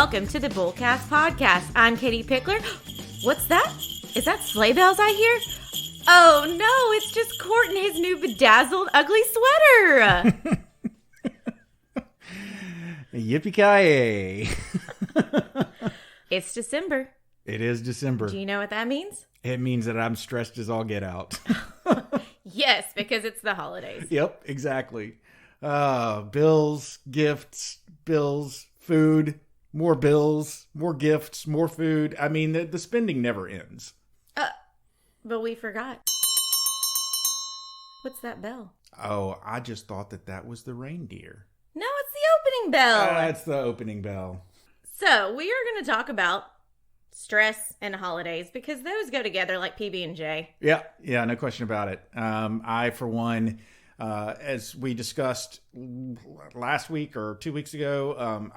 welcome to the Bullcast Podcast. I'm Katie Pickler. What's that? Is that sleigh bells I hear? Oh no, it's just Cort in his new bedazzled ugly sweater. Yippee-ki-yay. It's December. It is December. Do you know what that means? It means that I'm stressed as all get out. Yes, because it's the holidays. Yep, exactly. Bills, gifts, bills, food, more bills, more gifts, more food. I mean, the spending never ends. But we forgot. What's that bell? Oh, I just thought that was the reindeer. No, it's the opening bell. That's the opening bell. So we are going to talk about stress and holidays because those go together like PB&J. Yeah, no question about it. I, for one, as we discussed last week or 2 weeks ago,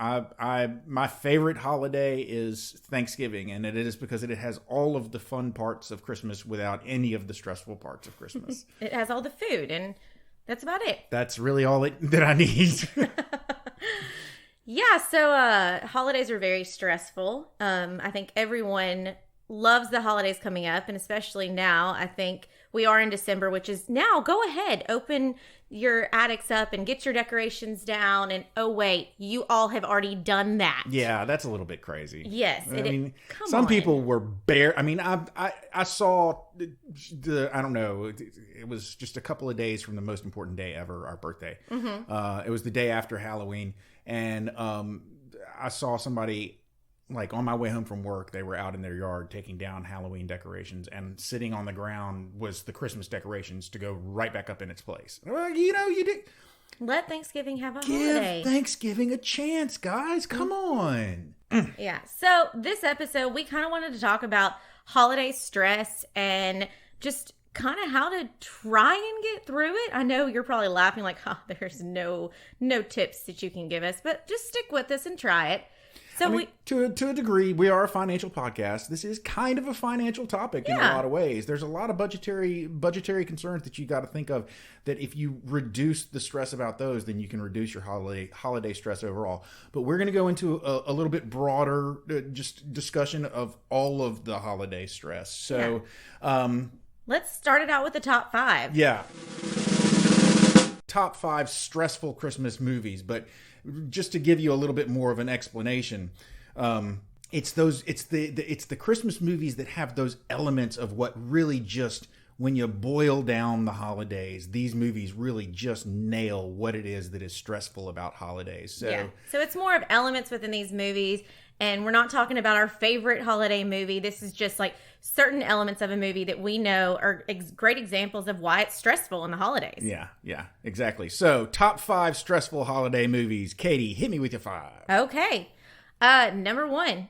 my favorite holiday is Thanksgiving, and it is because it has all of the fun parts of Christmas without any of the stressful parts of Christmas. It has all the food, and that's about it. That's really all that I need. Yeah, so holidays are very stressful. I think everyone loves the holidays coming up, and especially now. I think we are in December, which is now. Go ahead, open your attics up and get your decorations down. And oh wait, you all have already done that. Yeah, that's a little bit crazy. Yes, I mean, some people were bare. I mean, I saw I don't know. It was just a couple of days from the most important day ever, our birthday. Mm-hmm. It was the day after Halloween, and I saw somebody. Like on my way home from work, they were out in their yard taking down Halloween decorations, and sitting on the ground was the Christmas decorations to go right back up in its place. Well, you did. Let Thanksgiving have a holiday. Give Thanksgiving a chance, guys. Come on. Yeah. So this episode, we kind of wanted to talk about holiday stress and just kind of how to try and get through it. I know you're probably laughing like, there's no tips that you can give us, but just stick with us and try it. So to a degree, we are a financial podcast. This is kind of a financial topic in a lot of ways. There's a lot of budgetary concerns that you got to think of. That if you reduce the stress about those, then you can reduce your holiday stress overall. But we're going to go into a little bit broader just discussion of all of the holiday stress. So let's start it out with the top 5. Yeah, top 5 stressful Christmas movies, but. Just to give you a little bit more of an explanation, it's the Christmas movies that have those elements of what really just, when you boil down the holidays, these movies really just nail what it is that is stressful about holidays. So it's more of elements within these movies, and we're not talking about our favorite holiday movie. This is just like certain elements of a movie that we know are great examples of why it's stressful in the holidays. Yeah, exactly. So, top 5 stressful holiday movies. Katie, hit me with your 5. Okay. Number 1,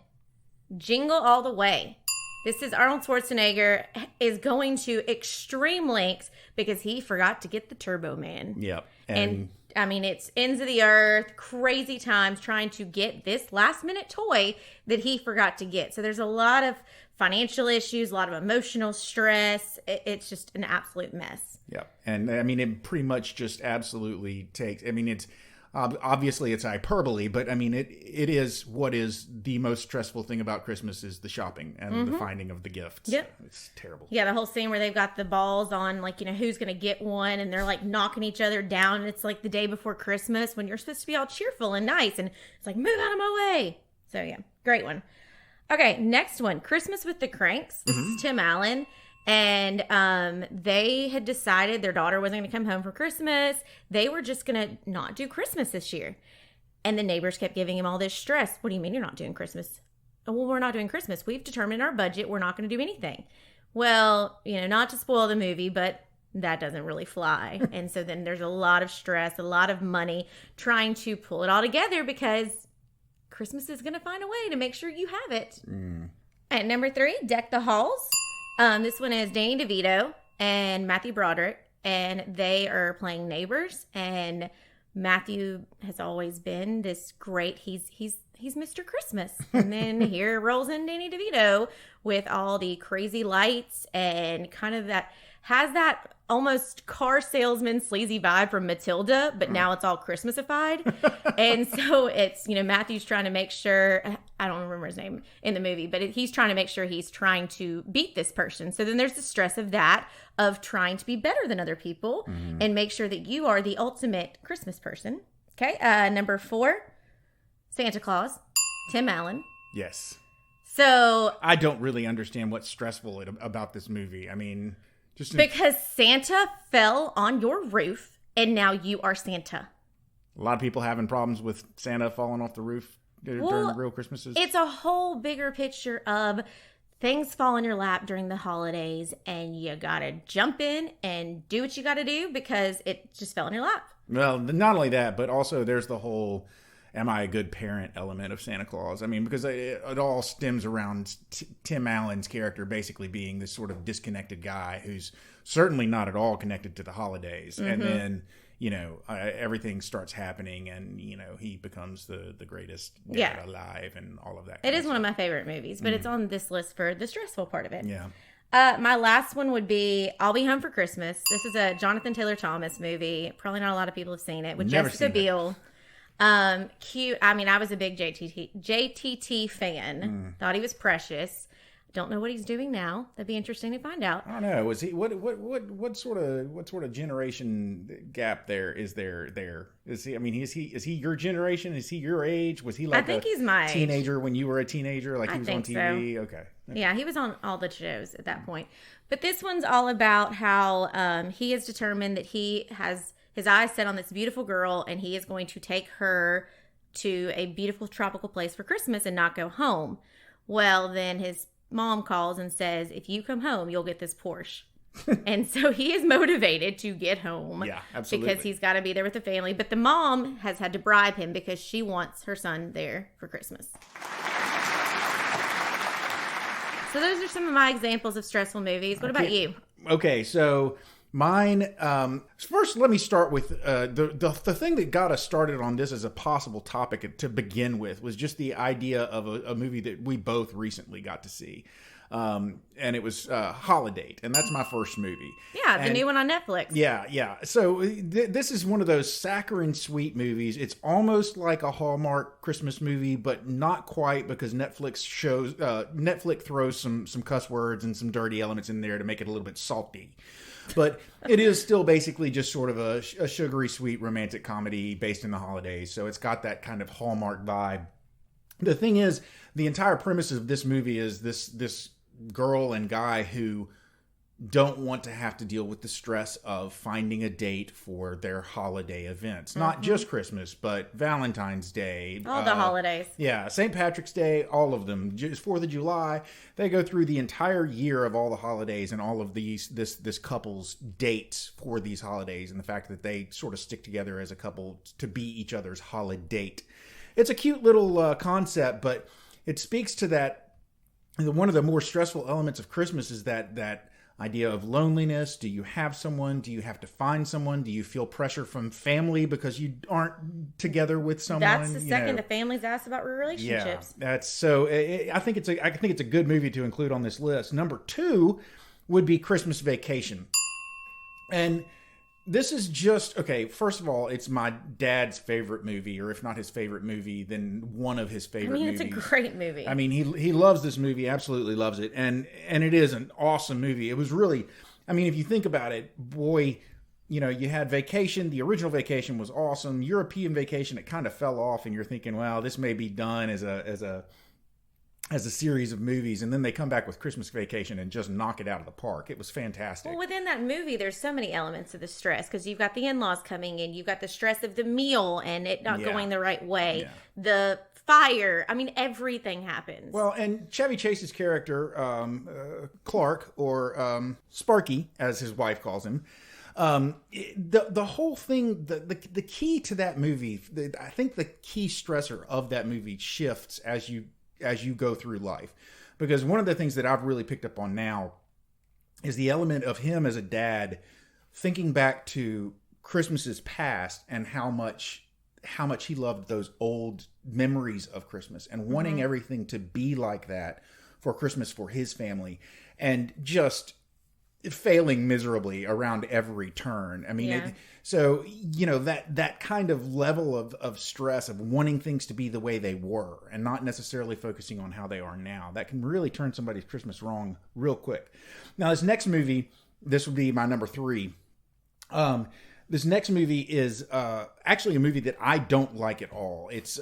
Jingle All the Way. This is Arnold Schwarzenegger is going to extreme lengths because he forgot to get the Turbo Man. Yep. And I mean, it's ends of the earth, crazy times trying to get this last minute toy that he forgot to get. So there's a lot of financial issues, a lot of emotional stress. It's just an absolute mess. Yeah. And I mean, it pretty much just absolutely takes, I mean, it's obviously it's hyperbole, but I mean, it is what is the most stressful thing about Christmas is the shopping and the finding of the gifts. Yep. It's terrible. Yeah. The whole scene where they've got the balls on, like, who's going to get one, and they're like knocking each other down. And it's like the day before Christmas when you're supposed to be all cheerful and nice. And it's like, move out of my way. So yeah, great one. Okay. Next one, Christmas with the Cranks. This is Tim Allen. And they had decided their daughter wasn't going to come home for Christmas. They were just going to not do Christmas this year. And the neighbors kept giving him all this stress. What do you mean you're not doing Christmas? Oh, well, we're not doing Christmas. We've determined our budget. We're not going to do anything. Well, not to spoil the movie, but that doesn't really fly. And so then there's a lot of stress, a lot of money trying to pull it all together because Christmas is going to find a way to make sure you have it. At number 3, Deck the Halls. This one is Danny DeVito and Matthew Broderick, and they are playing neighbors. And Matthew has always been this great. He's Mr. Christmas, and then here rolls in Danny DeVito with all the crazy lights and kind of has that almost car salesman sleazy vibe from Matilda, but now it's all Christmasified. And so it's, Matthew's trying to make sure I don't remember his name in the movie, but he's trying to make sure he's trying to beat this person. So then there's the stress of that, of trying to be better than other people and make sure that you are the ultimate Christmas person. Okay. Number 4, Santa Claus, Tim Allen. Yes. So I don't really understand what's stressful about this movie. I mean, just because Santa fell on your roof and now you are Santa. A lot of people having problems with Santa falling off the roof during real Christmases. It's a whole bigger picture of things fall in your lap during the holidays and you gotta jump in and do what you gotta do because it just fell in your lap. Well, not only that, but also there's the whole am I a good parent element of Santa Claus. I mean, because it all stems around Tim Allen's character basically being this sort of disconnected guy who's certainly not at all connected to the holidays. And then, everything starts happening and, he becomes the greatest dad alive and all of that. It is one of my favorite movies, but it's on this list for the stressful part of it. Yeah. My last one would be I'll Be Home for Christmas. This is a Jonathan Taylor Thomas movie. Probably not a lot of people have seen it. With Never Jessica seen it. Biel. Cute. I mean, I was a big JTT fan. Thought he was precious. Don't know what he's doing now. That'd be interesting to find out. I don't know. Was he what sort of generation gap is there? Is he? I mean, is he your generation? Is he your age? Was he like I think he's my teenager when you were a teenager? Like he was on TV? So. Okay. Yeah, he was on all the shows at that point. But this one's all about how he is determined that he has his eyes set on this beautiful girl and he is going to take her to a beautiful tropical place for Christmas and not go home. Well, then his mom calls and says, if you come home, you'll get this Porsche. And so he is motivated to get home. Yeah, absolutely. Because he's got to be there with the family. But the mom has had to bribe him because she wants her son there for Christmas. So those are some of my examples of stressful movies. What about you? Okay, so mine. First, let me start with the thing that got us started on this as a possible topic to begin with was just the idea of a movie that we both recently got to see, and it was Holiday, and that's my first movie. Yeah, the new one on Netflix. Yeah. So this is one of those saccharine sweet movies. It's almost like a Hallmark Christmas movie, but not quite because Netflix throws some cuss words and some dirty elements in there to make it a little bit salty. But it is still basically just sort of a sugary sweet romantic comedy based in the holidays. So it's got that kind of Hallmark vibe. The thing is, the entire premise of this movie is this girl and guy who don't want to have to deal with the stress of finding a date for their holiday events. Not just Christmas, but Valentine's Day. All the holidays. Yeah, St. Patrick's Day, all of them. Just 4th of July. They go through the entire year of all the holidays and all of this couple's dates for these holidays and the fact that they sort of stick together as a couple to be each other's holiday. It's a cute little concept, but it speaks to that. One of the more stressful elements of Christmas is that idea of loneliness. Do you have someone? Do you have to find someone? Do you feel pressure from family because you aren't together with someone? That's the second the families ask about relationships. Yeah, that's so. I think it's a good movie to include on this list. Number 2 would be Christmas Vacation, and this is just okay. First of all, it's my dad's favorite movie, or if not his favorite movie, then one of his favorite movies. It's a great movie. I mean, he loves this movie, absolutely loves it, and it is an awesome movie. It was really, I mean, if you think about it, boy, you had Vacation. The original Vacation was awesome. European Vacation, it kind of fell off, and you're thinking, well, this may be done as a series of movies, and then they come back with Christmas Vacation and just knock it out of the park. It was fantastic. Well, within that movie, there's so many elements of the stress because you've got the in-laws coming in, you've got the stress of the meal and it not going the right way, the fire. I mean, everything happens. Well, and Chevy Chase's character, Clark, or Sparky, as his wife calls him, the whole thing, the key to that movie, I think the key stressor of that movie shifts as you go through life. Because one of the things that I've really picked up on now is the element of him as a dad thinking back to Christmases past and how much he loved those old memories of Christmas and wanting everything to be like that for Christmas for his family, and just failing miserably around every turn. I mean, Yeah. so, that kind of level of stress of wanting things to be the way they were and not necessarily focusing on how they are now, that can really turn somebody's Christmas wrong real quick. Now, this next movie, this would be my number 3. This next movie is actually a movie that I don't like at all. It's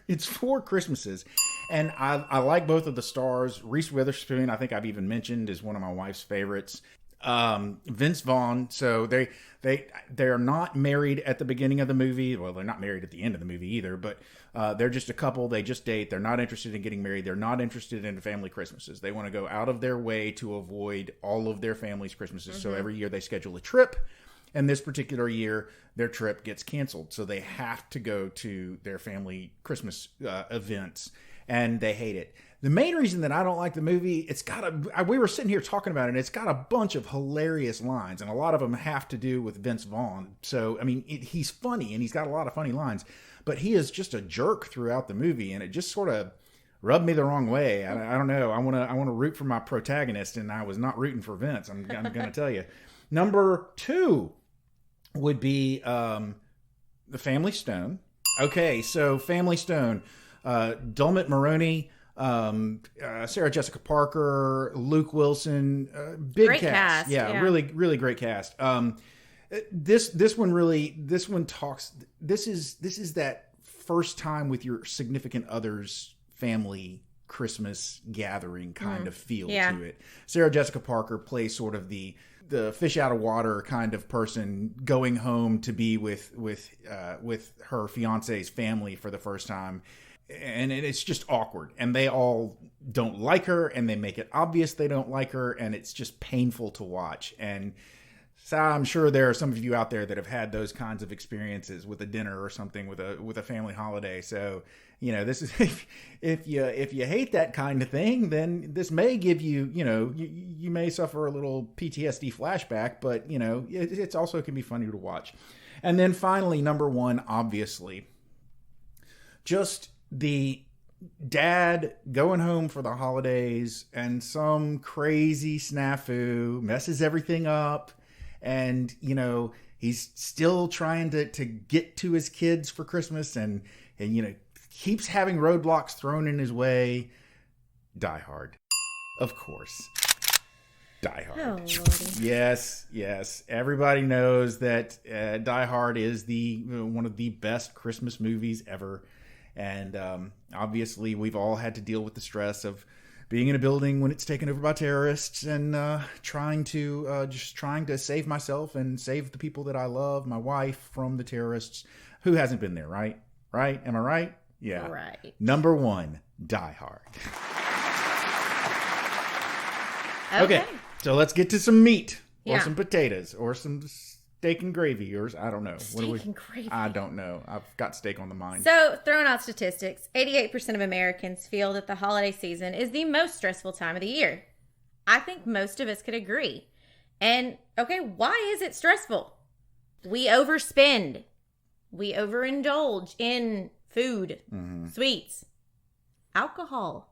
it's Four Christmases, and I like both of the stars. Reese Witherspoon, I think I've even mentioned, is one of my wife's favorites. Vince Vaughn. So they're not married at the beginning of the movie. Well, they're not married at the end of the movie either. But they're just a couple. They just date. They're not interested in getting married. They're not interested in family Christmases. They want to go out of their way to avoid all of their family's Christmases. Mm-hmm. So every year they schedule a trip. And this particular year, their trip gets canceled. So they have to go to their family Christmas events. And they hate it. The main reason that I don't like the movie, we were sitting here talking about it, and it's got a bunch of hilarious lines. And a lot of them have to do with Vince Vaughn. So, I mean, he's funny, and he's got a lot of funny lines. But he is just a jerk throughout the movie. And it just sort of rubbed me the wrong way. I don't know. I want to root for my protagonist, and I was not rooting for Vince. I'm going to tell you. Number 2 would be The Family Stone. Okay, so Family Stone. Dermot Mulroney, Sarah Jessica Parker, Luke Wilson, big great cast. Yeah, really, really great cast. This is that first time with your significant other's family Christmas gathering kind of feel to it. Sarah Jessica Parker plays sort of the fish out of water kind of person going home to be with her fiance's family for the first time. And it's just awkward. And they all don't like her, and they make it obvious they don't like her, and it's just painful to watch. And so I'm sure there are some of you out there that have had those kinds of experiences with a dinner or something with a family holiday. So, this is if you hate that kind of thing, then this may give you, you may suffer a little PTSD flashback, but it's also can be funny to watch. And then finally, number 1, obviously, just the dad going home for the holidays and some crazy snafu messes everything up, and he's still trying to get to his kids for Christmas, and keeps having roadblocks thrown in his way. Die Hard, of course. Die Hard. Oh, Lordy. Yes. Everybody knows that Die Hard is one of the best Christmas movies ever. And obviously, we've all had to deal with the stress of being in a building when it's taken over by terrorists, and trying to save myself and save the people that I love, my wife, from the terrorists. Who hasn't been there, right? Right? Am I right? Yeah. Right. Number 1, Die Hard. Okay, so let's get to some meat or some potatoes or some steak and gravy, or I don't know. Steak and gravy. I don't know. I've got steak on the mind. So, throwing out statistics, 88% of Americans feel that the holiday season is the most stressful time of the year. I think most of us could agree. And, okay, why is it stressful? We overspend. We overindulge in food, sweets, alcohol,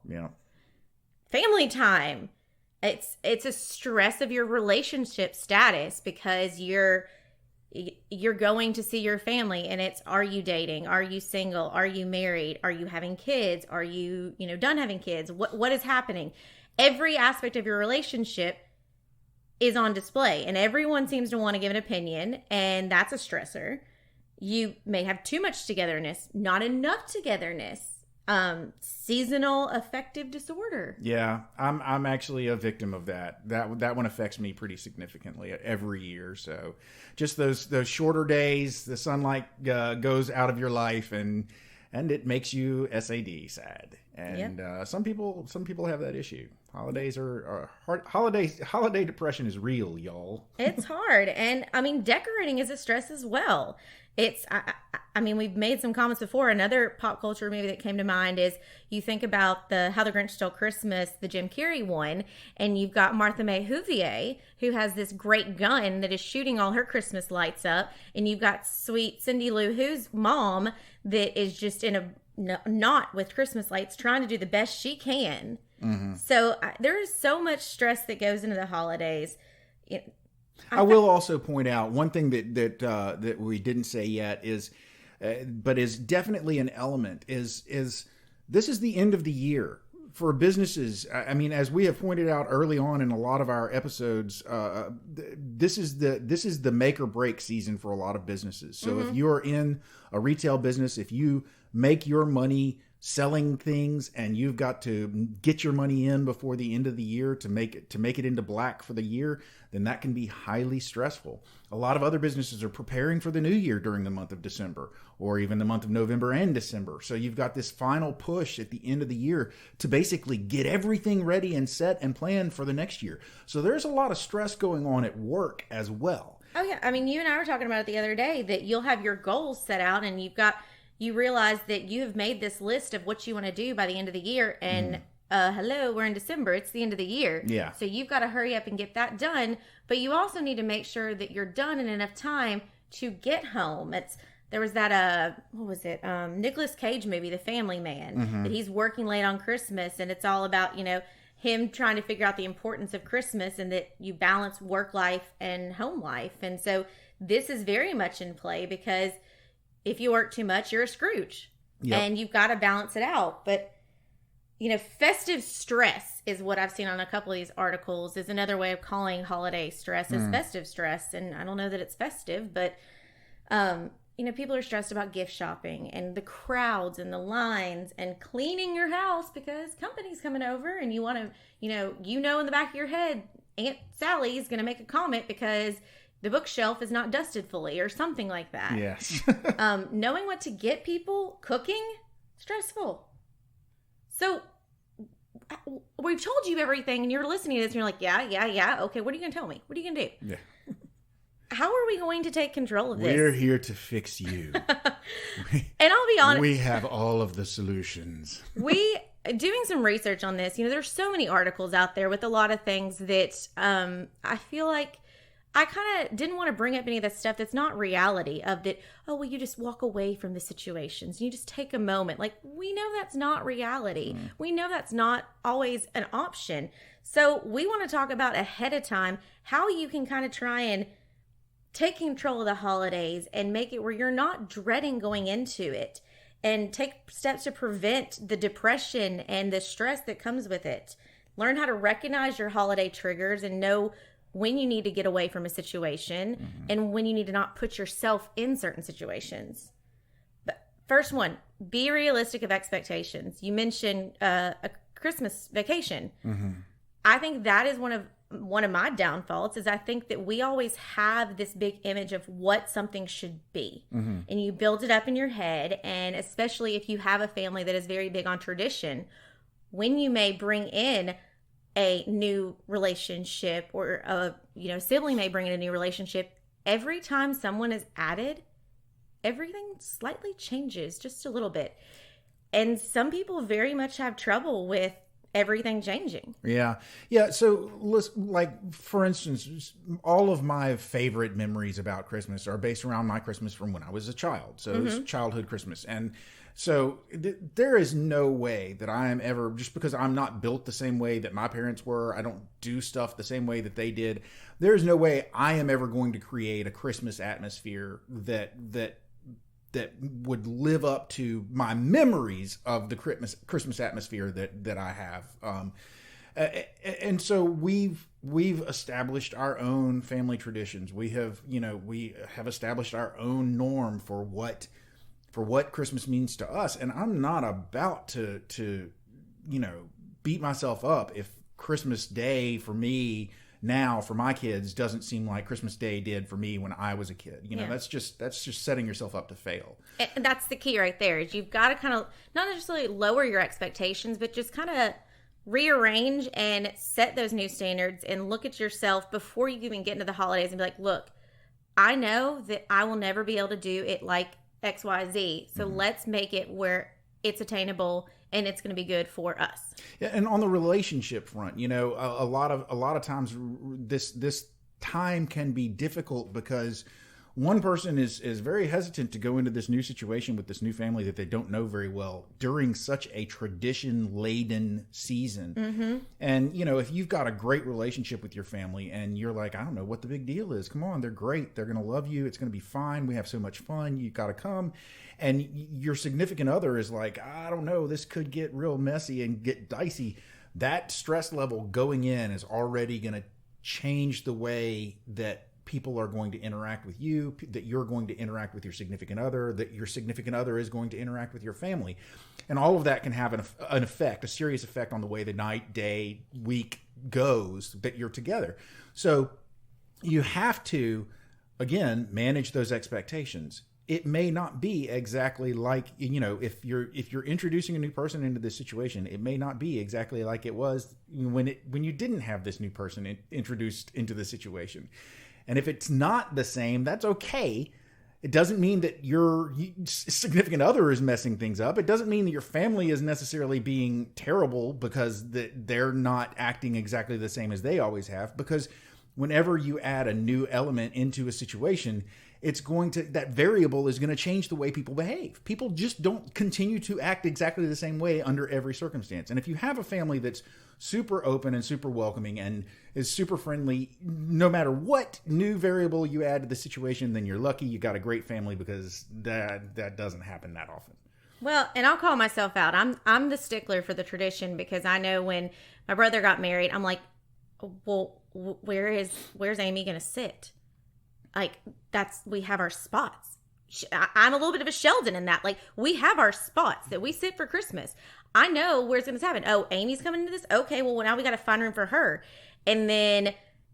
family time. It's a stress of your relationship status, because you're going to see your family, and it's, are you dating? Are you single? Are you married? Are you having kids? Are you, done having kids? What is happening? Every aspect of your relationship is on display, and everyone seems to want to give an opinion, and that's a stressor. You may have too much togetherness, not enough togetherness. Seasonal affective disorder. Yeah, I'm actually a victim of that. That one affects me pretty significantly every year. So, just those shorter days, the sunlight goes out of your life, and it makes you sad. And some people have that issue. Holidays are hard. Holiday depression is real, y'all. It's hard, and I mean, decorating is a stress as well. I mean, we've made some comments before. Another pop culture movie that came to mind is, you think about How the Grinch Stole Christmas, the Jim Carrey one, and you've got Martha May Whovier, who has this great gun that is shooting all her Christmas lights up, and you've got sweet Cindy Lou Who's mom that is just in a knot with Christmas lights, trying to do the best she can. Mm-hmm. So there is so much stress that goes into the holidays. I will also point out one thing that we didn't say yet is, but is definitely an element is this is the end of the year for businesses. I mean, as we have pointed out early on in a lot of our episodes, this is the make or break season for a lot of businesses. So if you're in a retail business, if you make your money selling things and you've got to get your money in before the end of the year to make it into black for the year, then that can be highly stressful. A lot of other businesses are preparing for the new year during the month of December or even the month of November and December. So you've got this final push at the end of the year to basically get everything ready and set and planned for the next year. So there's a lot of stress going on at work as well. Oh yeah. I mean, you and I were talking about it the other day that you'll have your goals set out and you realize that you have made this list of what you want to do by the end of the year. And hello, we're in December. It's the end of the year. Yeah. So you've got to hurry up and get that done. But you also need to make sure that you're done in enough time to get home. There was that, what was it? Nicolas Cage movie, The Family Man, that he's working late on Christmas. And it's all about, him trying to figure out the importance of Christmas and that you balance work life and home life. And so this is very much in play because if you work too much, you're a Scrooge. Yep. And you've got to balance it out. But, festive stress is what I've seen on a couple of these articles is another way of calling holiday stress is festive stress. And I don't know that it's festive, but, people are stressed about gift shopping and the crowds and the lines and cleaning your house because company's coming over and you want to, in the back of your head, Aunt Sally's going to make a comment because the bookshelf is not dusted fully or something like that. Yes. Knowing what to get people, cooking, stressful. So we've told you everything and you're listening to this and you're like, yeah. Okay, what are you going to tell me? What are you going to do? Yeah. How are we going to take control of this? We're here to fix you. And I'll be honest. We have all of the solutions. Doing some research on this, there's so many articles out there with a lot of things that I feel like I kind of didn't want to bring up any of the stuff that's not reality of that, you just walk away from the situations. You just take a moment. Like, we know that's not reality. We know that's not always an option. So we want to talk about ahead of time how you can kind of try and take control of the holidays and make it where you're not dreading going into it and take steps to prevent the depression and the stress that comes with it. Learn how to recognize your holiday triggers and know when you need to get away from a situation and when you need to not put yourself in certain situations. But first one, be realistic of expectations. You mentioned a Christmas vacation. I think that is one of my downfalls is I think that we always have this big image of what something should be. And you build it up in your head. And especially if you have a family that is very big on tradition, when you may bring in a new relationship or a sibling may bring in a new relationship, every time someone is added, everything slightly changes just a little bit. And some people very much have trouble with everything changing. Yeah. So like, for instance, all of my favorite memories about Christmas are based around my Christmas from when I was a child. So it's childhood Christmas. And so there is no way that I am ever, just because I'm not built the same way that my parents were, I don't do stuff the same way that they did. There's no way I am ever going to create a Christmas atmosphere that would live up to my memories of the Christmas atmosphere that I have. And so we've established our own family traditions. We have established our own norm for what Christmas means to us. And I'm not about to beat myself up if Christmas Day for me now for my kids doesn't seem like Christmas Day did for me when I was a kid. That's just setting yourself up to fail. And that's the key right there is you've got to kind of not necessarily lower your expectations, but just kind of rearrange and set those new standards and look at yourself before you even get into the holidays and be like, look, I know that I will never be able to do it like XYZ. So let's make it where it's attainable and it's going to be good for us. Yeah, and on the relationship front, a lot of times this time can be difficult because one person is very hesitant to go into this new situation with this new family that they don't know very well during such a tradition-laden season. Mm-hmm. And, if you've got a great relationship with your family and you're like, I don't know what the big deal is. Come on, they're great. They're going to love you. It's going to be fine. We have so much fun. You got to come. And your significant other is like, I don't know, this could get real messy and get dicey. That stress level going in is already going to change the way that people are going to interact with you, that you're going to interact with your significant other, that your significant other is going to interact with your family. And all of that can have an effect, a serious effect on the way the night, day, week goes that you're together. So you have to, again, manage those expectations. It may not be exactly like, if you're introducing a new person into this situation, it may not be exactly like it was when you didn't have this new person introduced into the situation. And if it's not the same, that's okay. It doesn't mean that your significant other is messing things up. It doesn't mean that your family is necessarily being terrible because they're not acting exactly the same as they always have. Because whenever you add a new element into a situation, that variable is going to change the way people behave. People just don't continue to act exactly the same way under every circumstance. And if you have a family that's super open and super welcoming and is super friendly, no matter what new variable you add to the situation, then you're lucky you got a great family, because that doesn't happen that often. Well, and I'll call myself out. I'm the stickler for the tradition, because I know when my brother got married, I'm like, well, where's Amy going to sit? Like, we have our spots. I'm a little bit of a Sheldon in that. Like, we have our spots that we sit for Christmas. I know where it's going to happen. Oh, Amy's coming into this? Okay, well, now we got to find room for her. And then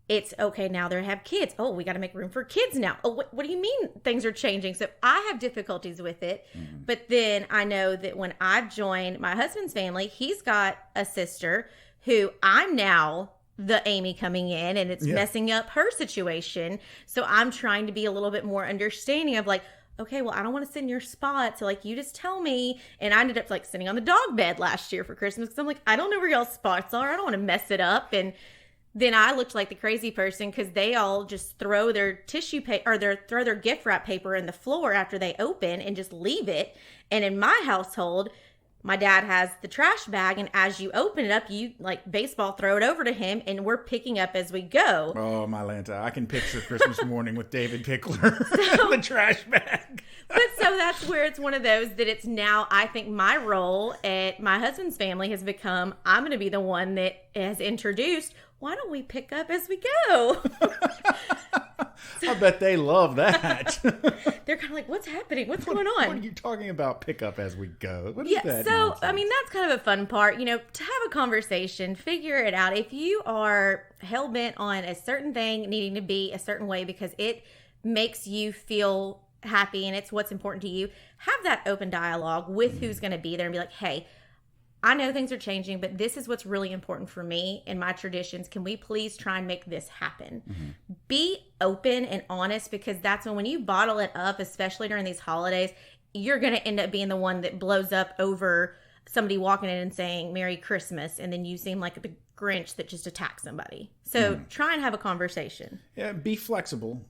it's, okay, now they have kids. Oh, we got to make room for kids now. Oh, what do you mean things are changing? So I have difficulties with it. Mm-hmm. But then I know that when I've joined my husband's family, he's got a sister who I'm now the Amy coming in, and it's messing up her situation. So I'm trying to be a little bit more understanding of like, okay, well, I don't want to sit in your spot. So like, you just tell me. And I ended up like sitting on the dog bed last year for Christmas, because I'm like, I don't know where y'all's spots are. I don't want to mess it up. And then I looked like the crazy person, because they all just throw their tissue paper, or throw their gift wrap paper in the floor after they open and just leave it. And in my household, my dad has the trash bag, and as you open it up, you like baseball throw it over to him, and we're picking up as we go. Oh, my Lanta, I can picture Christmas morning with David Pickler, the trash bag. But so that's where it's one of those that it's now, I think my role at my husband's family has become, I'm going to be the one that has introduced, why don't we pick up as we go? I bet they love that. They're kind of like, what's happening? What's going on? What are you talking about? Pick up as we go. What is yeah, that so, nonsense? I mean, that's kind of a fun part, to have a conversation, figure it out. If you are hell-bent on a certain thing needing to be a certain way because it makes you feel happy and it's what's important to you, have that open dialogue with who's going to be there and be like, hey, I know things are changing, but this is what's really important for me and my traditions. Can we please try and make this happen? Mm-hmm. Be open and honest, because that's when you bottle it up, especially during these holidays, you're going to end up being the one that blows up over somebody walking in and saying Merry Christmas, and then you seem like the Grinch that just attacked somebody. So try and have a conversation. Yeah, be flexible.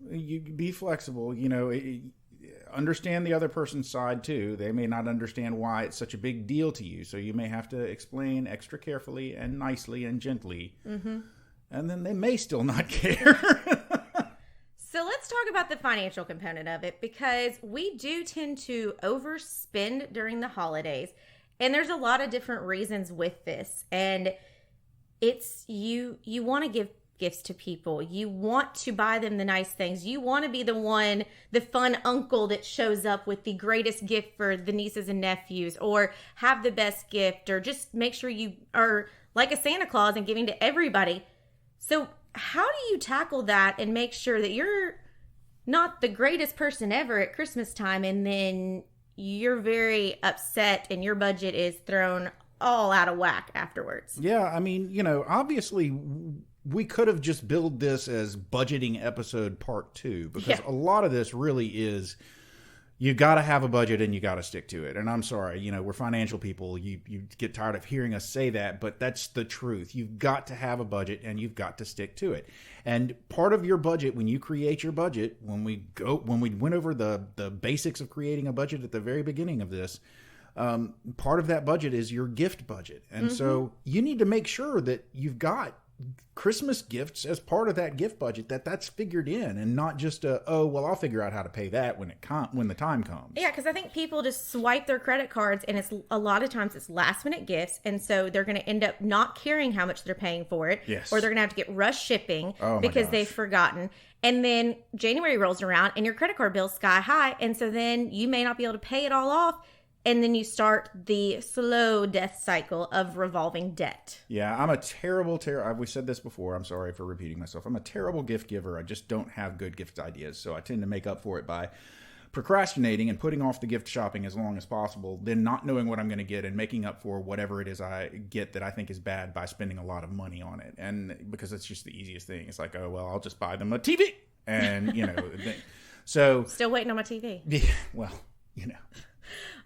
Understand the other person's side too. They may not understand why it's such a big deal to you, so you may have to explain extra carefully and nicely and gently. Mm-hmm. And then they may still not care. So let's talk about the financial component of it, because we do tend to overspend during the holidays, and there's a lot of different reasons with this. And it's you want to give gifts to people. You want to buy them the nice things. You want to be the fun uncle that shows up with the greatest gift for the nieces and nephews, or have the best gift, or just make sure you are like a Santa Claus and giving to everybody. So how do you tackle that and make sure that you're not the greatest person ever at Christmas time, and then you're very upset and your budget is thrown all out of whack afterwards? Yeah, I mean, obviously we could have just billed this as budgeting episode part 2, because a lot of this really is, You got to have a budget and you got to stick to it. And I'm sorry, we're financial people. You get tired of hearing us say that, but that's the truth. You've got to have a budget and you've got to stick to it. And part of your budget, when you create your budget, when we went over the basics of creating a budget at the very beginning of this, part of that budget is your gift budget. And so you need to make sure that you've got Christmas gifts as part of that gift budget, that's figured in, and not just I'll figure out how to pay that when the time comes. Yeah, because I think people just swipe their credit cards, and it's a lot of times it's last minute gifts, and so they're going to end up not caring how much they're paying for it, yes, or they're going to have to get rush shipping because they've forgotten. And then January rolls around, and your credit card bill's sky high, and so then you may not be able to pay it all off. And then you start the slow death cycle of revolving debt. Yeah, I'm a terrible, we said this before. I'm sorry for repeating myself. I'm a terrible gift giver. I just don't have good gift ideas. So I tend to make up for it by procrastinating and putting off the gift shopping as long as possible, then not knowing what I'm going to get and making up for whatever it is I get that I think is bad by spending a lot of money on it. And because it's just the easiest thing. It's like, I'll just buy them a TV. And, so. Still waiting on my TV. Yeah, well,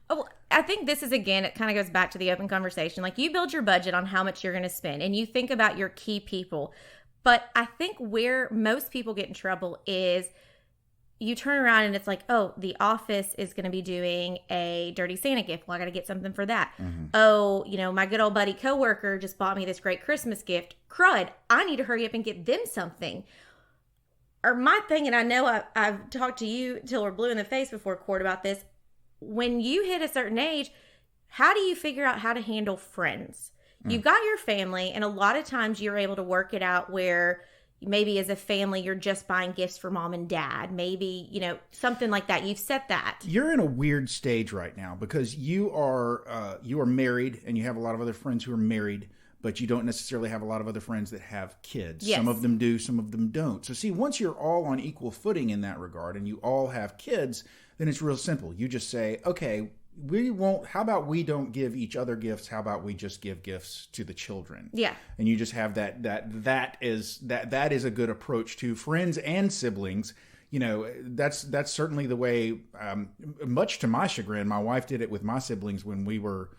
Oh, I think this is, again, it kind of goes back to the open conversation. Like, you build your budget on how much you're going to spend, and you think about your key people. But I think where most people get in trouble is you turn around and it's like, the office is going to be doing a Dirty Santa gift. Well, I got to get something for that. My good old buddy coworker just bought me this great Christmas gift. Crud, I need to hurry up and get them something. Or my thing, and I know I've talked to you till we're blue in the face before, Cort, about this. When you hit a certain age, how do you figure out how to handle friends? You've got your family, and a lot of times you're able to work it out where maybe as a family you're just buying gifts for mom and dad. Maybe, something like that. You've set that. You're in a weird stage right now because you are married and you have a lot of other friends who are married, but you don't necessarily have a lot of other friends that have kids. Yes. Some of them do, some of them don't. So see, once you're all on equal footing in that regard and you all have kids, then it's real simple. You just say, okay, how about we don't give each other gifts? How about we just give gifts to the children? Yeah. And you just have that is a good approach to friends and siblings. That's certainly the way, much to my chagrin, my wife did it with my siblings when we were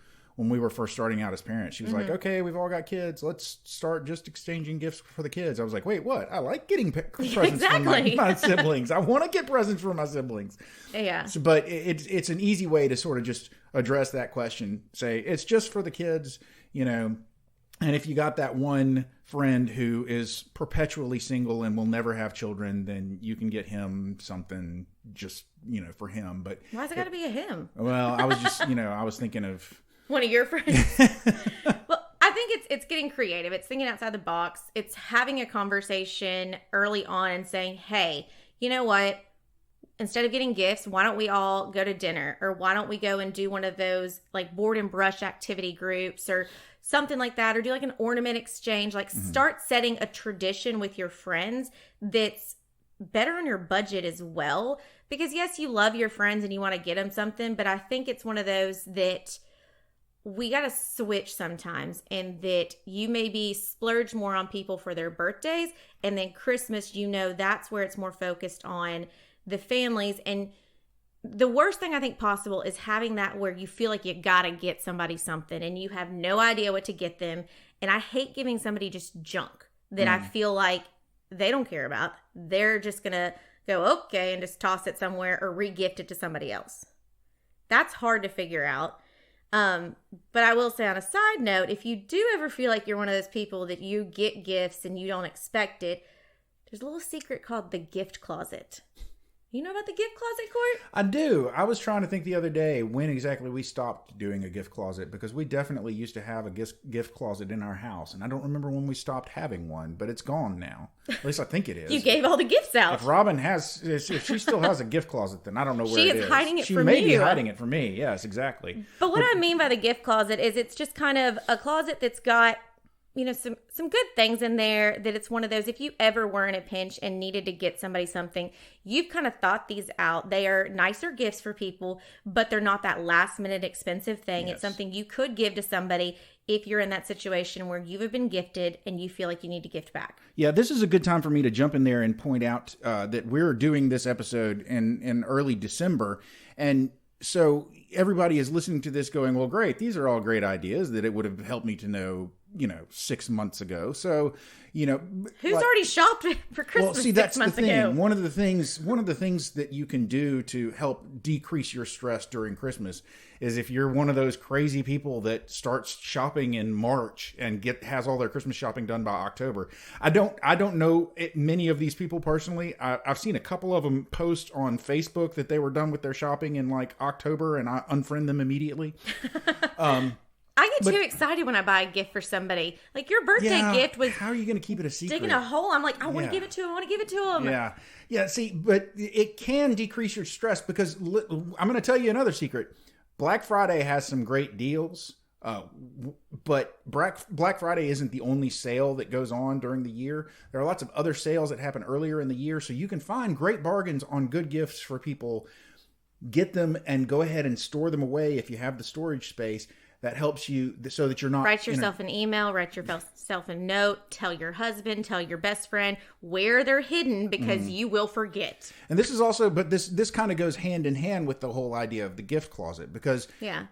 first starting out as parents. She was like, okay, we've all got kids. Let's start just exchanging gifts for the kids. I was like, wait, what? I like getting presents from my siblings. I want to get presents for my siblings. Yeah. So, but it's an easy way to sort of just address that question. Say, it's just for the kids, and if you got that one friend who is perpetually single and will never have children, then you can get him something just, for him. But why's it got to be a him? Well, I was just, I was thinking of one of your friends. Well, I think it's getting creative. It's thinking outside the box. It's having a conversation early on and saying, hey, you know what? Instead of getting gifts, why don't we all go to dinner? Or why don't we go and do one of those like board and brush activity groups or something like that? Or do like an ornament exchange. Like start setting a tradition with your friends that's better on your budget as well. Because yes, you love your friends and you want to get them something. But I think it's one of those that we got to switch sometimes, and that you maybe splurge more on people for their birthdays, and then Christmas, that's where it's more focused on the families. And the worst thing I think possible is having that where you feel like you got to get somebody something and you have no idea what to get them. And I hate giving somebody just junk that I feel like they don't care about. They're just going to go, okay, and just toss it somewhere or re-gift it to somebody else. That's hard to figure out. But I will say on a side note, if you do ever feel like you're one of those people that you get gifts and you don't expect it, there's a little secret called the gift closet. You know about the gift closet, Cort? I do. I was trying to think the other day when exactly we stopped doing a gift closet, because we definitely used to have a gift closet in our house. And I don't remember when we stopped having one, but it's gone now. At least I think it is. You gave all the gifts out. If Robin if she still has a gift closet, then I don't know where it is. She is hiding it from you. She may be hiding it from me. Yes, exactly. But what I mean by the gift closet is it's just kind of a closet that's got some good things in there, that it's one of those, if you ever were in a pinch and needed to get somebody something, you've kind of thought these out. They are nicer gifts for people, but they're not that last minute expensive thing. Yes. It's something you could give to somebody if you're in that situation where you have been gifted and you feel like you need to gift back. Yeah, this is a good time for me to jump in there and point out that we're doing this episode in early December. And so everybody is listening to this going, well, great, these are all great ideas that it would have helped me to know, 6 months ago. So, who's already shopped for Christmas? Well, see, that's 6 months the thing. ago? One of the things that you can do to help decrease your stress during Christmas is if you're one of those crazy people that starts shopping in March and has all their Christmas shopping done by October. I don't know many of these people personally. I've seen a couple of them post on Facebook that they were done with their shopping in like October, and I unfriend them immediately. I get too excited when I buy a gift for somebody. Like your birthday gift was... How are you going to keep it a secret? Digging a hole. I'm like, I want to give it to him. I want to give it to him. Yeah. Yeah, see, but it can decrease your stress because I'm going to tell you another secret. Black Friday has some great deals, but Black Friday isn't the only sale that goes on during the year. There are lots of other sales that happen earlier in the year, so you can find great bargains on good gifts for people. Get them and go ahead and store them away if you have the storage space. That helps you so that you're not... Write yourself an email, write yourself a note, tell your husband, tell your best friend where they're hidden because you will forget. And this is also, but this kind of goes hand in hand with the whole idea of the gift closet, because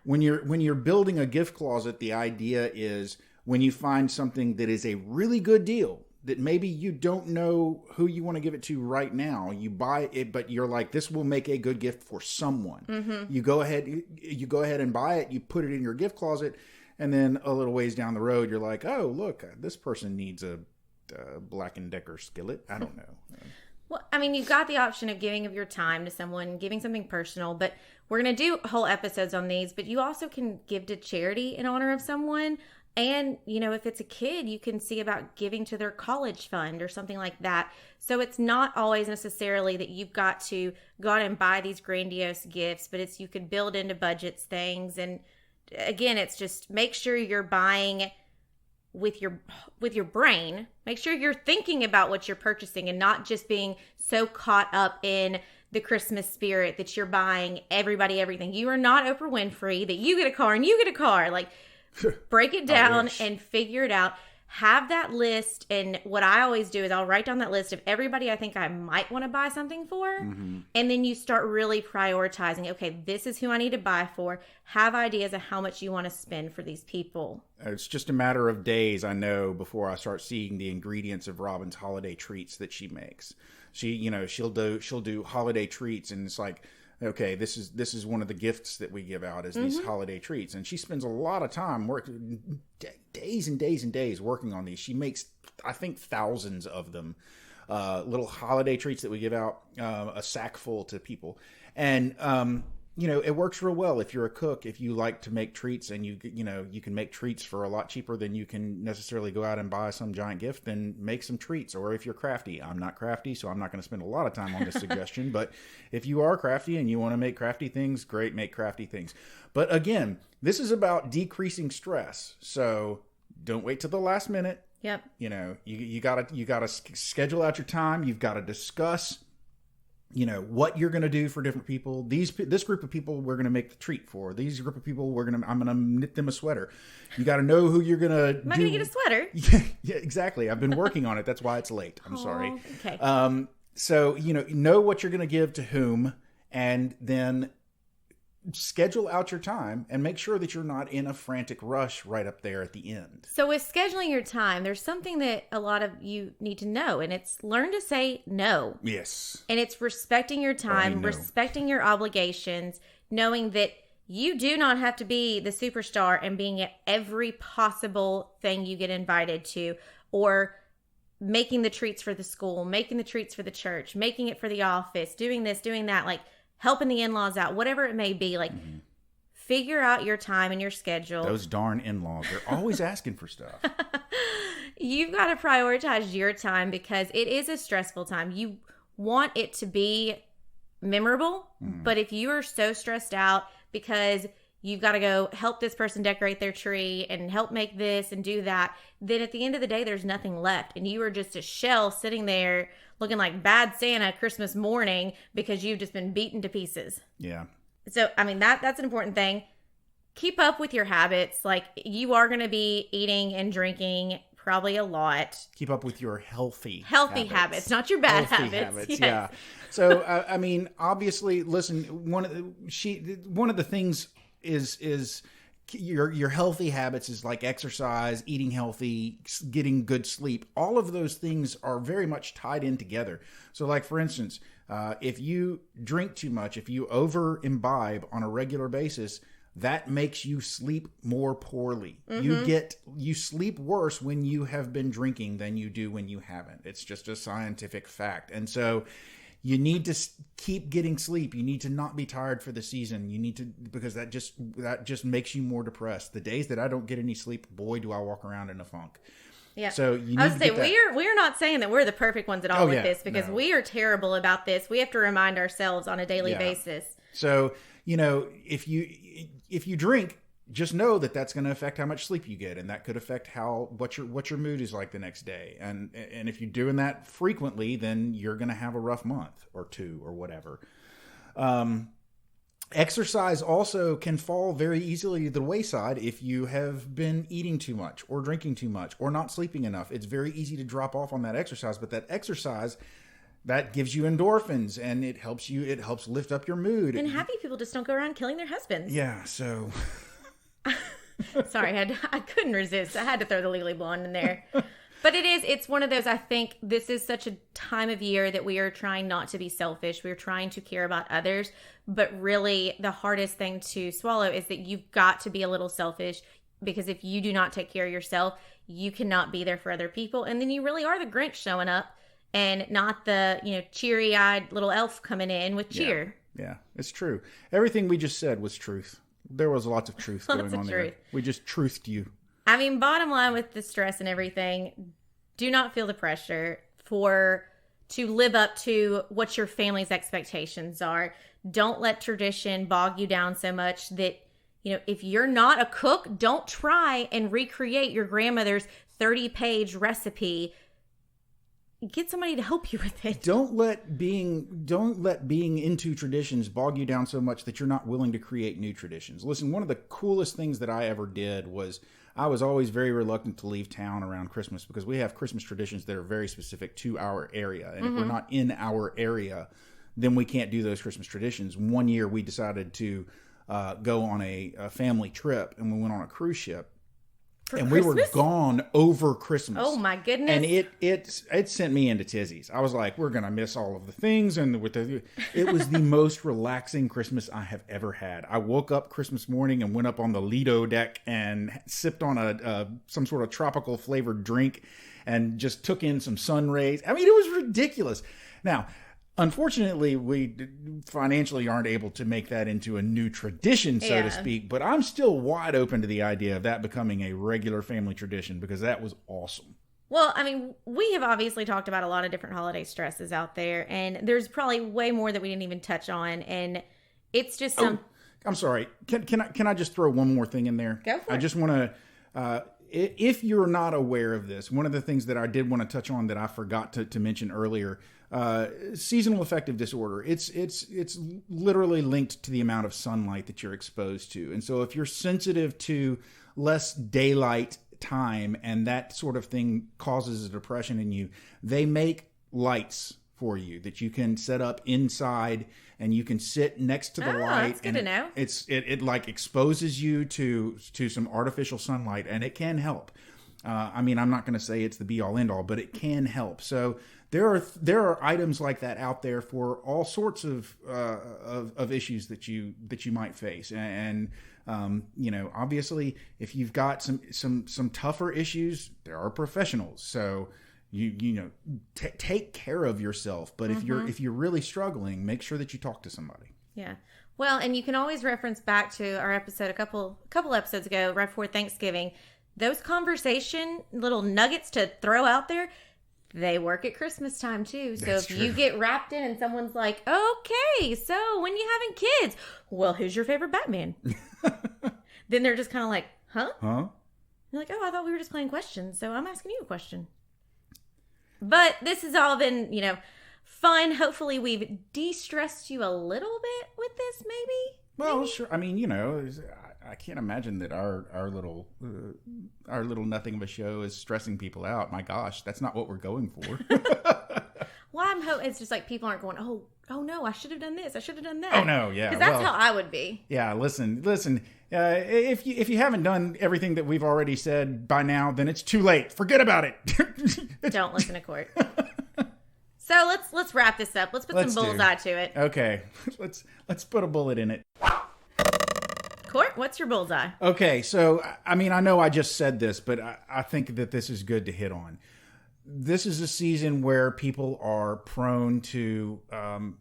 when you're building a gift closet, the idea is when you find something that is a really good deal, that maybe you don't know who you want to give it to right now. You buy it, but you're like, this will make a good gift for someone. Mm-hmm. You go ahead and buy it. You put it in your gift closet. And then a little ways down the road, you're like, oh, look, this person needs a Black & Decker skillet. I don't know. Well, I mean, you've got the option of giving of your time to someone, giving something personal, but we're going to do whole episodes on these, but you also can give to charity in honor of someone. And, if it's a kid, you can see about giving to their college fund or something like that. So it's not always necessarily that you've got to go out and buy these grandiose gifts, but you could build into budgets things. And again, it's just make sure you're buying with your brain. Make sure you're thinking about what you're purchasing and not just being so caught up in the Christmas spirit that you're buying everybody everything. You are not Oprah Winfrey that you get a car and you get a car. Like, break it down and figure it out. Have that list. And what I always do is I'll write down that list of everybody I think I might want to buy something for. Mm-hmm. And then you start really prioritizing, okay, this is who I need to buy for. Have ideas of how much you want to spend for these people. It's just a matter of days, I know, before I start seeing the ingredients of Robin's holiday treats that she makes. She'll do holiday treats, and it's like, okay, this is one of the gifts that we give out is these holiday treats. And she spends a lot of time working, days and days and days working on these. She makes, I think, thousands of them, little holiday treats that we give out, a sack full to people. And, it works real well if you're a cook, if you like to make treats and you can make treats for a lot cheaper than you can necessarily go out and buy some giant gift, then make some treats. Or if you're crafty, I'm not crafty, so I'm not going to spend a lot of time on this suggestion, but if you are crafty and you want to make crafty things, great, make crafty things. But again, this is about decreasing stress. So don't wait till the last minute. Yep. You gotta schedule out your time. You've got to discuss what you're going to do for different people. This group of people we're going to make the treat for. These group of people I'm going to knit them a sweater. You got to know who you're going to Am I going to get a sweater? Yeah, exactly. I've been working on it. That's why it's late. I'm sorry. Okay. So, know what you're going to give to whom, and then schedule out your time and make sure that you're not in a frantic rush right up there at the end. So with scheduling your time, there's something that a lot of you need to know, and it's learn to say no. Yes. And it's respecting your time, respecting your obligations, knowing that you do not have to be the superstar and being at every possible thing you get invited to, or making the treats for the school, making the treats for the church, making it for the office, doing this, doing that, like helping the in-laws out, whatever it may be. Like, figure out your time and your schedule. Those darn in-laws, they're always asking for stuff. You've got to prioritize your time because it is a stressful time. You want it to be memorable, but if you are so stressed out because you've got to go help this person decorate their tree and help make this and do that, then at the end of the day, there's nothing left. And you are just a shell sitting there looking like bad Santa Christmas morning because you've just been beaten to pieces. Yeah. So, I mean, that's an important thing. keep up with your habits. Like, you are going to be eating and drinking probably a lot. Keep up with your healthy habits, not your bad healthy habits. Yes. Yeah. So I mean, obviously, listen. One of the things is your healthy habits is like exercise, eating healthy, getting good sleep. All of those things are very much tied in together. So, like for instance, if you drink too much, if you over imbibe on a regular basis, that makes you sleep more poorly. You sleep worse when you have been drinking than you do when you haven't. It's just a scientific fact. And so you need to keep getting sleep. You need to not be tired for the season. You need to, because that just makes you more depressed. The days that I don't get any sleep, boy, do I walk around in a funk. Yeah. So you need I would say we're not saying that we're the perfect ones at all with this, because we are terrible about this. We have to remind ourselves on a daily basis. So, if you drink, just know that that's going to affect how much sleep you get, and that could affect what your mood is like the next day. And if you're doing that frequently, then you're going to have a rough month or two or whatever. Exercise also can fall very easily to the wayside if you have been eating too much or drinking too much or not sleeping enough. It's very easy to drop off on that exercise, but that exercise, that gives you endorphins, and it helps lift up your mood. And happy people just don't go around killing their husbands. Yeah, so sorry, I couldn't resist. I had to throw the Legally Blonde in there. But it's one of those, I think this is such a time of year that we are trying not to be selfish. We're trying to care about others. But really, the hardest thing to swallow is that you've got to be a little selfish, because if you do not take care of yourself, you cannot be there for other people. And then you really are the Grinch showing up, and not the, cheery-eyed little elf coming in with cheer. Yeah, it's true. Everything we just said was truth. There was lots of truth going on there. We just truthed you. I mean, bottom line with the stress and everything, do not feel the pressure to live up to what your family's expectations are. Don't let tradition bog you down so much that, if you're not a cook, don't try and recreate your grandmother's 30-page recipe. Get somebody to help you with it. Don't let being into traditions bog you down so much that you're not willing to create new traditions. Listen, one of the coolest things that I ever did was, I was always very reluctant to leave town around Christmas, because we have Christmas traditions that are very specific to our area. And if we're not in our area, then we can't do those Christmas traditions. One year we decided to go on a family trip, and we went on a cruise ship. And Christmas? We were gone over Christmas. Oh my goodness! And it sent me into tizzies. I was like, we're gonna miss all of the things, and it was the most relaxing Christmas I have ever had. I woke up Christmas morning and went up on the Lido deck and sipped on some sort of tropical flavored drink, and just took in some sun rays. I mean, it was ridiculous. Now, unfortunately, we financially aren't able to make that into a new tradition, so to speak, but I'm still wide open to the idea of that becoming a regular family tradition, because that was awesome. Well, I mean, we have obviously talked about a lot of different holiday stresses out there, and there's probably way more that we didn't even touch on, and it's just some... Oh, I'm sorry. Can I just throw one more thing in there? Go for it. I just want to... if you're not aware of this, one of the things that I did want to touch on that I forgot to mention earlier, seasonal affective disorder. It's literally linked to the amount of sunlight that you're exposed to. And so if you're sensitive to less daylight time and that sort of thing causes a depression in you, they make lights for you that you can set up inside, and you can sit next to the light. That's good to know. It like exposes you to some artificial sunlight, and it can help. I mean, I'm not going to say it's the be all end all, but it can help. So there are items like that out there for all sorts of issues that you might face. And obviously, if you've got some tougher issues, there are professionals. So take care of yourself. But if you're really struggling, make sure that you talk to somebody. Yeah. Well, and you can always reference back to our episode a couple episodes ago, right before Thanksgiving. Those conversation little nuggets to throw out there, they work at Christmas time too. So if you get wrapped in and someone's like, okay, so when you having kids? Well, who's your favorite Batman? Then they're just kind of like, huh? You're like, oh, I thought we were just playing questions. So I'm asking you a question. But this has all been, fun. Hopefully we've de-stressed you a little bit with this, maybe? Well, sure. I mean, I can't imagine that our little nothing of a show is stressing people out. My gosh, that's not what we're going for. Well, I'm hoping it's just like people aren't going, oh no, I should have done this. I should have done that. Oh no, yeah. Because that's how I would be. Yeah, listen. If you haven't done everything that we've already said by now, then it's too late. Forget about it. Don't listen to Cort. So let's wrap this up. Let's put some bullseye to it. Okay, let's put a bullet in it. Cort, what's your bullseye? Okay, so I mean, I know I just said this, but I think that this is good to hit on. This is a season where people are prone to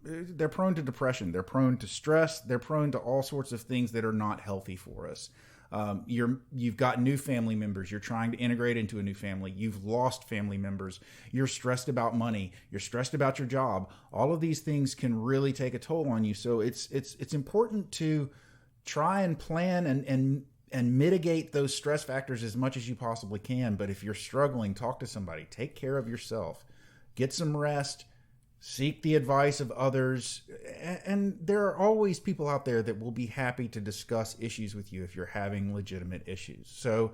they're prone to depression, they're prone to stress, they're prone to all sorts of things that are not healthy for us. You've got new family members. You're trying to integrate into a new family. You've lost family members. You're stressed about money. You're stressed about your job. All of these things can really take a toll on you. So it's important to try and plan and mitigate those stress factors as much as you possibly can. But if you're struggling, talk to somebody. Take care of yourself. Get some rest. Seek the advice of others. And there are always people out there that will be happy to discuss issues with you if you're having legitimate issues. So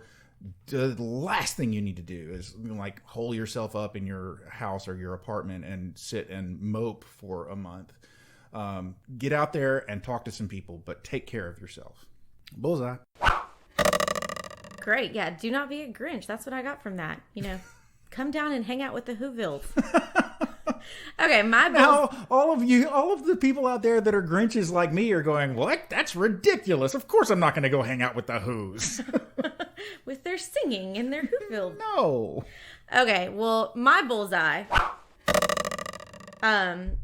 the last thing you need to do is like hole yourself up in your house or your apartment and sit and mope for a month. Get out there and talk to some people, but take care of yourself. Bullseye. Great. Yeah. Do not be a Grinch. That's what I got from that. Come down and hang out with the Whovilles. Okay. Now, all of the people out there that are Grinches like me are going, what? That's ridiculous. Of course I'm not going to go hang out with the Who's. With their singing and their Whoville. No. Okay. Well, my bullseye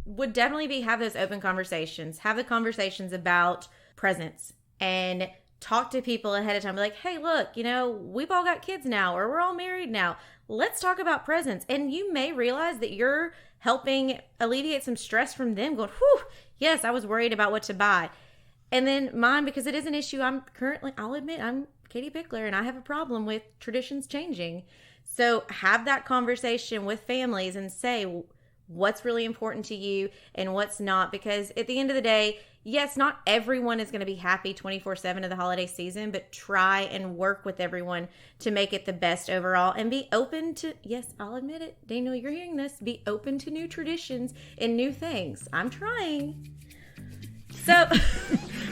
would definitely be have those open conversations. Have the conversations about presents and talk to people ahead of time. Be like, hey, look, we've all got kids now or we're all married now. Let's talk about presents. And you may realize that you're helping alleviate some stress from them going, whew, yes, I was worried about what to buy. And then mine, because it is an issue, I'll admit, I'm Katie Pickler and I have a problem with traditions changing. So have that conversation with families and say what's really important to you and what's not. Because at the end of the day, yes, not everyone is going to be happy 24/7 of the holiday season, but try and work with everyone to make it the best overall and be open to, yes, I'll admit it, Daniel, you're hearing this, be open to new traditions and new things. I'm trying. So,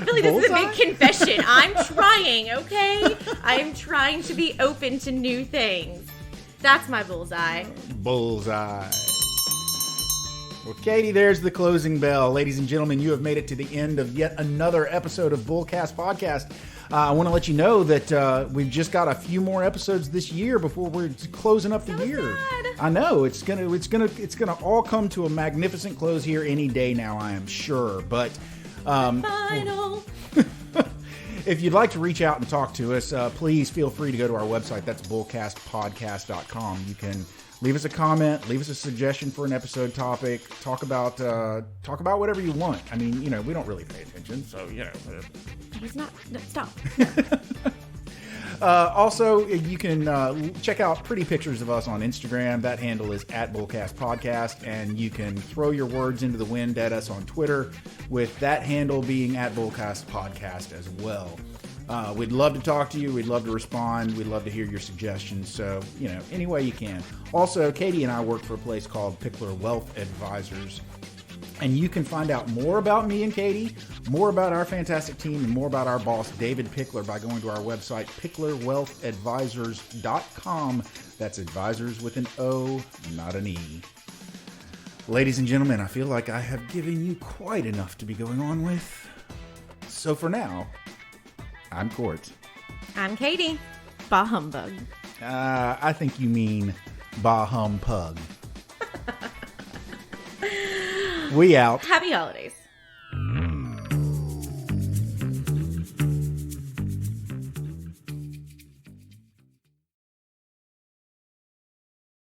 really, this is a big confession. I'm trying, okay? I am trying to be open to new things. That's my bullseye. Bullseye. Well, Katie, there's the closing bell. Ladies and gentlemen, you have made it to the end of yet another episode of Bullcast Podcast. I want to let you know that we've just got a few more episodes this year before we're closing up the year. Sad. I know it's gonna all come to a magnificent close here any day now, I am sure. But final. if you'd like to reach out and talk to us, please feel free to go to our website. That's bullcastpodcast.com. You can leave us a comment, leave us a suggestion for an episode topic, talk about whatever you want. I mean, we don't really pay attention, so It's not. No, stop. Also, you can check out pretty pictures of us on Instagram. That handle is @BullcastPodcast, and you can throw your words into the wind at us on Twitter with that handle being @BullcastPodcast as well. We'd love to talk to you. We'd love to respond. We'd love to hear your suggestions. So, any way you can. Also, Katie and I work for a place called Pickler Wealth Advisors. And you can find out more about me and Katie, more about our fantastic team, and more about our boss, David Pickler, by going to our website, picklerwealthadvisors.com. That's advisors with an O, not an E. Ladies and gentlemen, I feel like I have given you quite enough to be going on with. So for now, I'm Cort. I'm Katie. Bah humbug. I think you mean bah humpug. We out. Happy holidays.